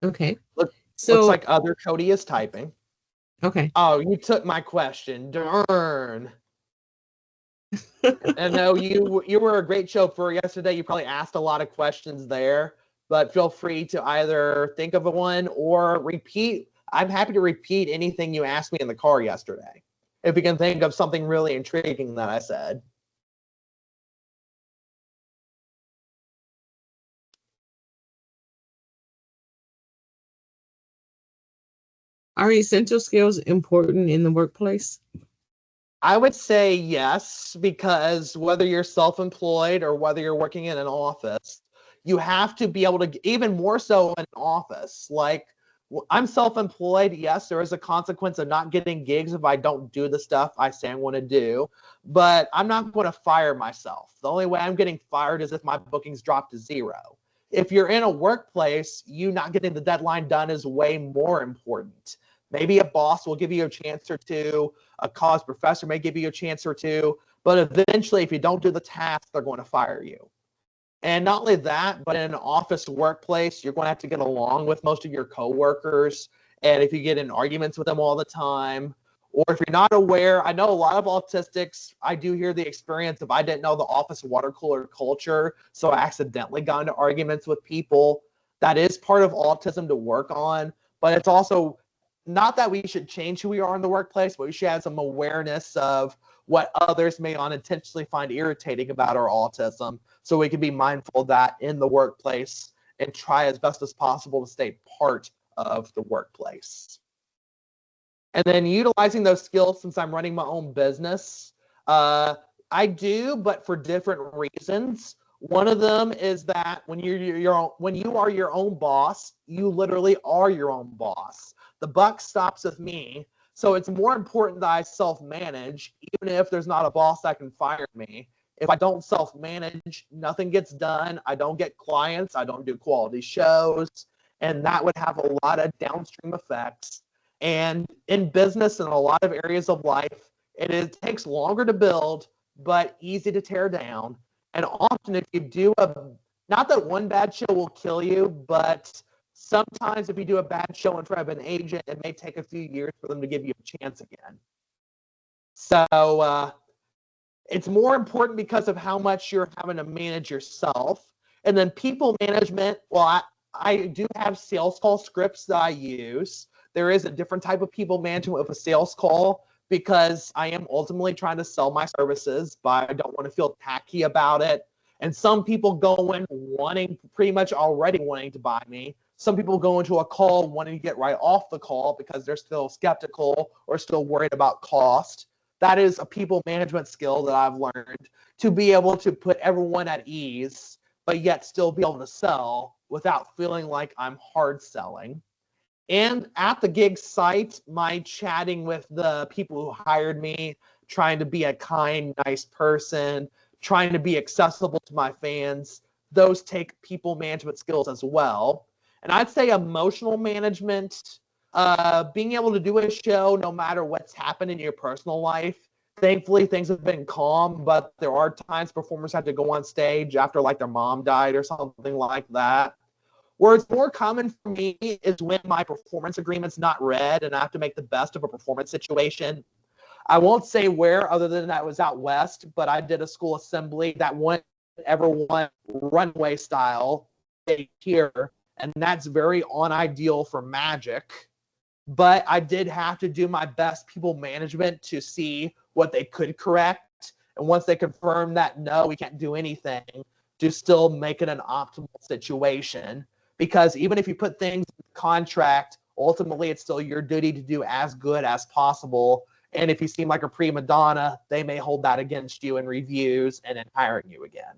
Okay. Looks So, like other Cody is typing. okay. Oh, you took my question. Darn. And no, you were a great chauffeur yesterday. You probably asked a lot of questions there, but feel free to either think of one or repeat. I'm happy to repeat anything you asked me in the car yesterday. If you can think of something really intriguing that I said. Are essential skills important in the workplace? I would say yes, because whether you're self-employed or whether you're working in an office, you have to be able to, even more so in an office. Like, I'm self-employed. Yes, there is a consequence of not getting gigs if I don't do the stuff I say I want to do, but I'm not going to fire myself. The only way I'm getting fired is if my bookings drop to zero. If you're in a workplace, you not getting the deadline done is way more important. Maybe a boss will give you a chance or two, a college professor may give you a chance or two, but eventually, if you don't do the task, they're going to fire you. And not only that, but in an office workplace, you're going to have to get along with most of your coworkers. And if you get in arguments with them all the time, or if you're not aware, I know a lot of autistics, I do hear the experience of I didn't know the office water cooler culture, so I accidentally got into arguments with people. That is part of autism to work on, but it's also not that we should change who we are in the workplace, but we should have some awareness of what others may unintentionally find irritating about our autism, so we can be mindful of that in the workplace and try as best as possible to stay part of the workplace. And then utilizing those skills, since I'm running my own business, uh, I do, but for different reasons. One of them is that when you are your own boss, you literally are your own boss. The buck stops with me, so it's more important that I self-manage, even if there's not a boss that can fire me. If I don't self-manage, nothing gets done. I don't get clients. I don't do quality shows, and that would have a lot of downstream effects. And in business and a lot of areas of life, it takes longer to build, but easy to tear down. And often, if you do not that one bad show will kill you, but sometimes if you do a bad show in front of an agent, it may take a few years for them to give you a chance again. So it's more important because of how much you're having to manage yourself. And then people management, well, I do have sales call scripts that I use. There is a different type of people management with a sales call because I am ultimately trying to sell my services, but I don't want to feel tacky about it. And some people go in wanting, pretty much already wanting to buy me. Some people go into a call wanting to get right off the call because they're still skeptical or still worried about cost. That is a people management skill that I've learned to be able to put everyone at ease, but yet still be able to sell without feeling like I'm hard selling. And at the gig site, my chatting with the people who hired me, trying to be a kind, nice person, trying to be accessible to my fans, those take people management skills as well. And I'd say emotional management, being able to do a show no matter what's happened in your personal life. Thankfully, things have been calm, but there are times performers have to go on stage after like their mom died or something like that. Where it's more common for me is when my performance agreement's not read and I have to make the best of a performance situation. I won't say where, other than that was out west, but I did a school assembly that wouldn't ever want runway style here, and that's very unideal for magic. But I did have to do my best people management to see what they could correct. And once they confirmed that, no, we can't do anything, to still make it an optimal situation. Because even if you put things in the contract, ultimately it's still your duty to do as good as possible. And if you seem like a prima donna, they may hold that against you in reviews and in hiring you again.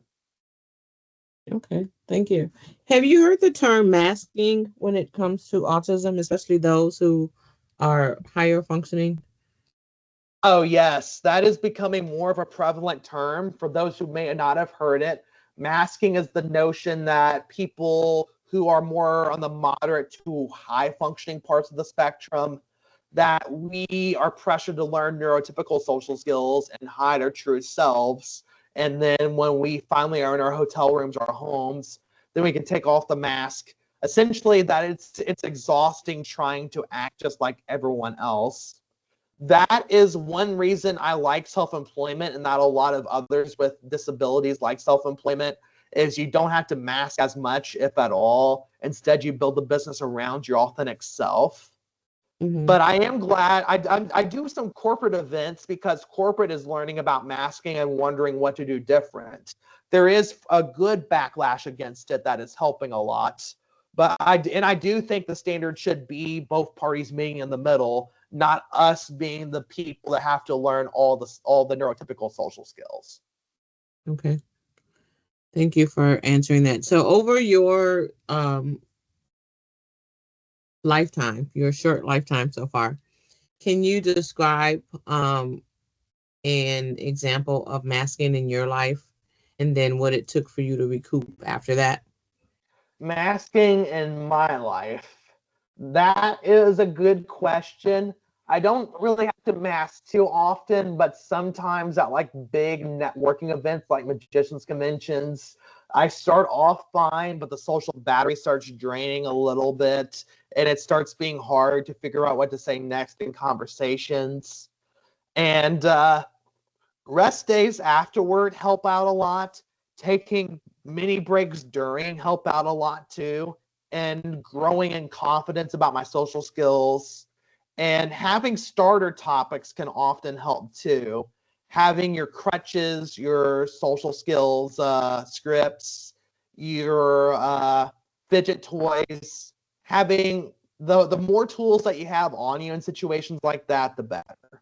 Okay, thank you. Have you heard the term masking when it comes to autism, especially those who are higher functioning? Oh, yes, that is becoming more of a prevalent term. For those who may not have heard it, masking is the notion that people who are more on the moderate to high functioning parts of the spectrum, that we are pressured to learn neurotypical social skills and hide our true selves. And then when we finally are in our hotel rooms or homes, then we can take off the mask. Essentially, that it's exhausting trying to act just like everyone else. That is one reason I like self-employment and not a lot of others with disabilities like self-employment, is you don't have to mask as much, if at all. Instead, you build the business around your authentic self. Hmm. But I am glad I do some corporate events because corporate is learning about masking and wondering what to do different. There is a good backlash against it that is helping a lot. But I do think the standard should be both parties meeting in the middle, not us being the people that have to learn all the neurotypical social skills. Okay, thank you for answering that. So, over your lifetime, your short lifetime so far, can you describe an example of masking in your life and then what it took for you to recoup after that? Masking in my life? That is a good question. I don't really have to mask too often, but sometimes at like big networking events like magicians conventions, I start off fine, but the social battery starts draining a little bit, and it starts being hard to figure out what to say next in conversations. And rest days afterward help out a lot. Taking mini breaks during help out a lot too. And growing in confidence about my social skills. And having starter topics can often help too. Having your crutches, your social skills scripts, your fidget toys, having the more tools that you have on you in situations like that, the better.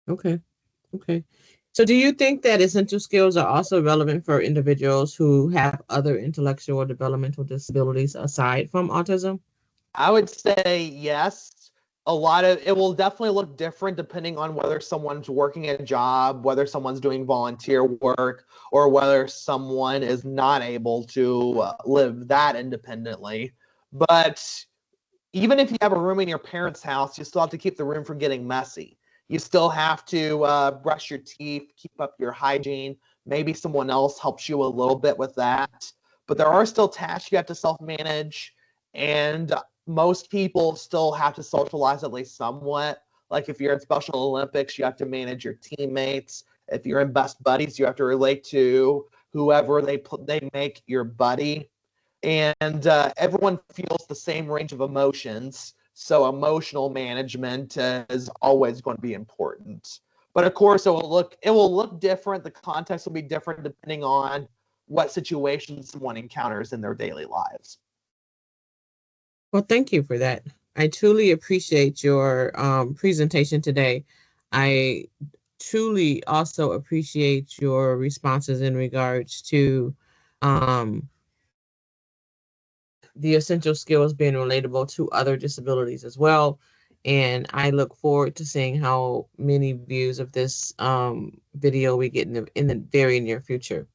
Okay. Okay. So, do you think that essential skills are also relevant for individuals who have other intellectual or developmental disabilities aside from autism? I would say yes. A lot of it will definitely look different depending on whether someone's working a job, whether someone's doing volunteer work, or whether someone is not able to live that independently. But even if you have a room in your parents' house, you still have to keep the room from getting messy. You still have to brush your teeth, keep up your hygiene. Maybe someone else helps you a little bit with that. But there are still tasks you have to self manage. And most people still have to socialize at least somewhat. Like if you're in Special Olympics, you have to manage your teammates. If you're in Best Buddies, you have to relate to whoever they make your buddy, and everyone feels the same range of emotions. So emotional management is always going to be important. But of course, it will look different. The context will be different depending on what situations someone encounters in their daily lives. Well, thank you for that. I truly appreciate your presentation today. I truly also appreciate your responses in regards to um, the essential skills being relatable to other disabilities as well. And I look forward to seeing how many views of this video we get in the very near future.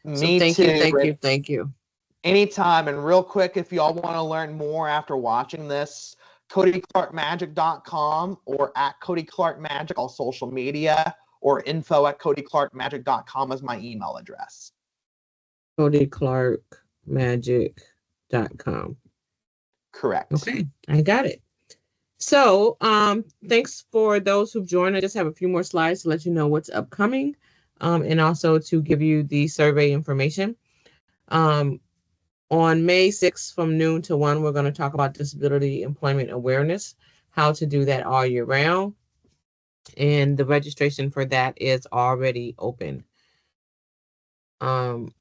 So Me thank you, too. thank you, thank you. Anytime. And real quick, if y'all want to learn more after watching this, CodyClarkMagic.com or at Cody Clark Magic on social media, or info at CodyClarkMagic.com is my email address. CodyClarkMagic.com. Correct. Okay, I got it. So, thanks for those who've joined. I just have a few more slides to let you know what's upcoming, and also to give you the survey information. On May 6th from noon to 1, we're going to talk about disability employment awareness, how to do that all year round. And the registration for that is already open. On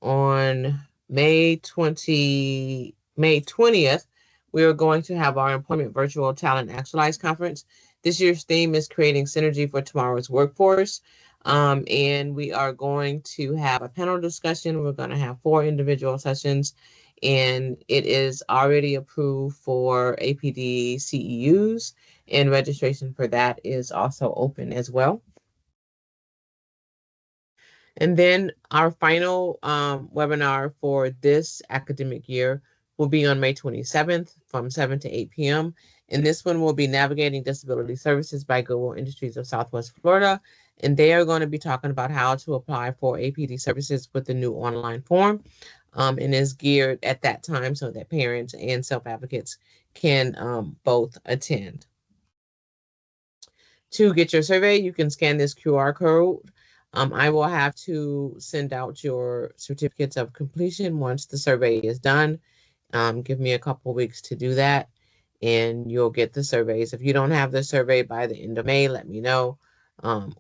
May 20th, we are going to have our Employment Virtual Talent Actualize Conference. This year's theme is creating synergy for tomorrow's workforce. And we are going to have a panel discussion. We're going to have 4 individual sessions, and it is already approved for APD CEUs, and registration for that is also open as well. And then our final webinar for this academic year will be on May 27th from 7 to 8 p.m. And this one will be Navigating Disability Services by Goodwill Industries of Southwest Florida. And they are going to be talking about how to apply for APD services with the new online form. And is geared at that time so that parents and self-advocates can both attend. To get your survey, you can scan this QR code. I will have to send out your certificates of completion once the survey is done. Give me a couple weeks to do that, and you'll get the surveys. If you don't have the survey by the end of May, let me know.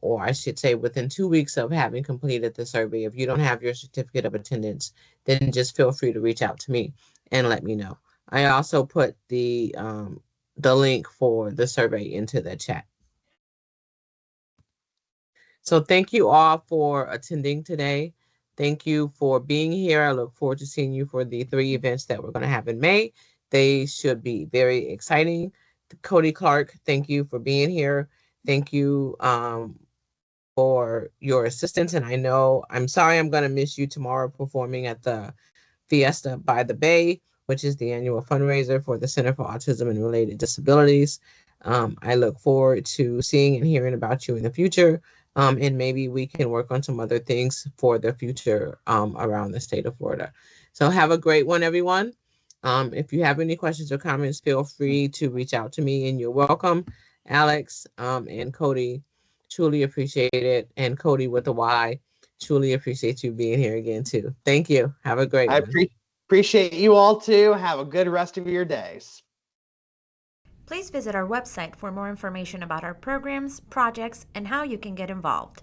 Or I should say within 2 weeks of having completed the survey. If you don't have your certificate of attendance, then just feel free to reach out to me and let me know. I also put the link for the survey into the chat. So thank you all for attending today. Thank you for being here. I look forward to seeing you for the 3 events that we're going to have in May. They should be very exciting. Cody Clark, thank you for being here. Thank you for your assistance. And I know, I'm sorry I'm going to miss you tomorrow performing at the Fiesta by the Bay, which is the annual fundraiser for the Center for Autism and Related Disabilities. I look forward to seeing and hearing about you in the future. And maybe we can work on some other things for the future around the state of Florida. So have a great one, everyone. If you have any questions or comments, feel free to reach out to me, and you're welcome. Alex and Cody, truly appreciate it. And Cody with a Y, truly appreciate you being here again, too. Thank you. Have a great I one. appreciate you all too. Have a good rest of your days. Please visit our website for more information about our programs, projects, and how you can get involved.